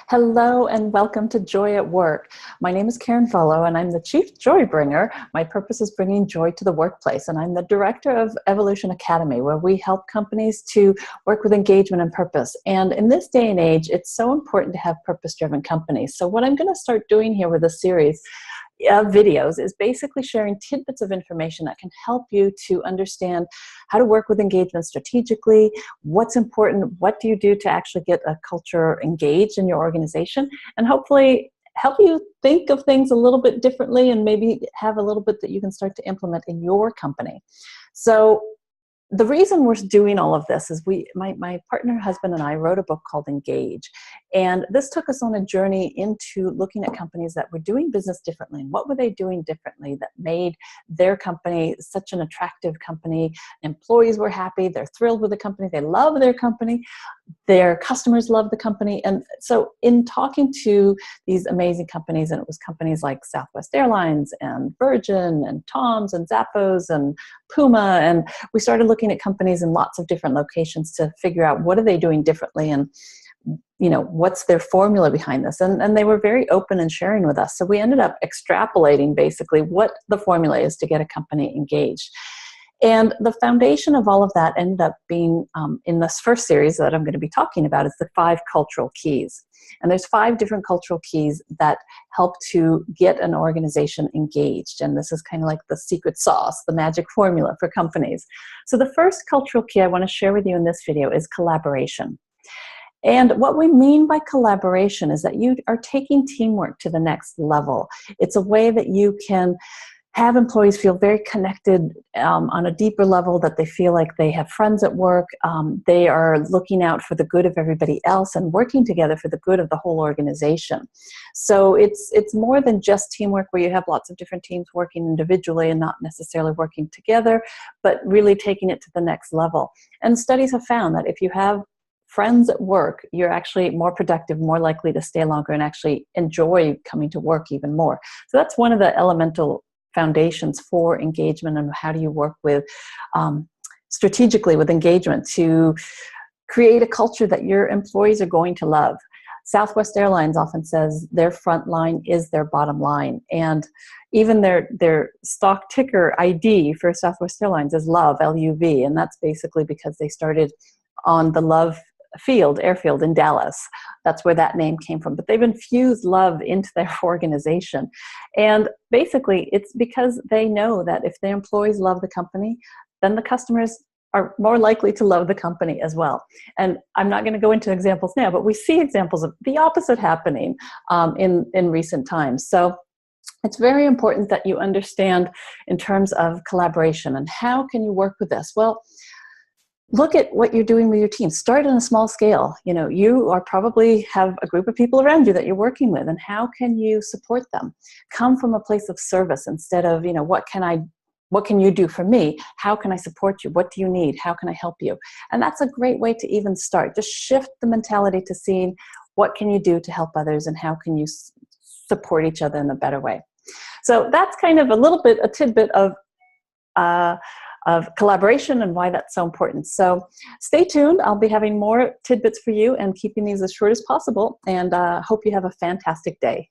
Hello and welcome to Joy at Work. My name is Karen Follow and I'm the Chief Joy Bringer. My purpose is bringing joy to the workplace, and I'm the Director of Evolution Academy, where we help companies to work with engagement and purpose. And in this day and age, it's so important to have purpose-driven companies. So what I'm going to start doing here with this series of videos is basically sharing tidbits of information that can help you to understand how to work with engagement strategically, what's important, what do you do to actually get a culture engaged in your organization, and hopefully help you think of things a little bit differently and maybe have a little bit that you can start to implement in your company. So the reason we're doing all of this is my partner, husband, and I wrote a book called Engage. And this took us on a journey into looking at companies that were doing business differently. And what were they doing differently that made their company such an attractive company? Employees were happy. They're thrilled with the company. They love their company. Their customers love the company. And so in talking to these amazing companies, and it was companies like Southwest Airlines and Virgin and Tom's and Zappos and Puma, and we started looking at companies in lots of different locations to figure out what are they doing differently and what's their formula behind this. And they were very open in sharing with us. So we ended up extrapolating basically what the formula is to get a company engaged. And the foundation of all of that ended up being, in this first series that I'm going to be talking about, is the 5 cultural keys. And there's 5 different cultural keys that help to get an organization engaged. And this is kind of like the secret sauce, the magic formula for companies. So the first cultural key I want to share with you in this video is collaboration. And what we mean by collaboration is that you are taking teamwork to the next level. It's a way that you can have employees feel very connected on a deeper level, that they feel like they have friends at work. They are looking out for the good of everybody else and working together for the good of the whole organization. So it's more than just teamwork where you have lots of different teams working individually and not necessarily working together, but really taking it to the next level. And studies have found that if you have friends at work, you're actually more productive, more likely to stay longer, and actually enjoy coming to work even more. So that's one of the elemental foundations for engagement, and how do you work with strategically with engagement to create a culture that your employees are going to love. Southwest Airlines often says their front line is their bottom line, and even their stock ticker ID for Southwest Airlines is LOVE, L-U-V, and that's basically because they started on the Love airfield in Dallas. That's where that name came from. But they've infused love into their organization. And basically, it's because they know that if their employees love the company, then the customers are more likely to love the company as well. And I'm not going to go into examples now, but we see examples of the opposite happening in recent times. So it's very important that you understand in terms of collaboration and how can you work with this. Well, look at what you're doing with your team. Start on a small scale. You are probably have a group of people around you that you're working with, and how can you support them? Come from a place of service instead of, what can you do for me? How can I support you? What do you need? How can I help you? And that's a great way to even start. Just shift the mentality to seeing what can you do to help others and how can you support each other in a better way. So that's kind of a tidbit of collaboration and why that's so important. So stay tuned. I'll be having more tidbits for you and keeping these as short as possible, and hope you have a fantastic day.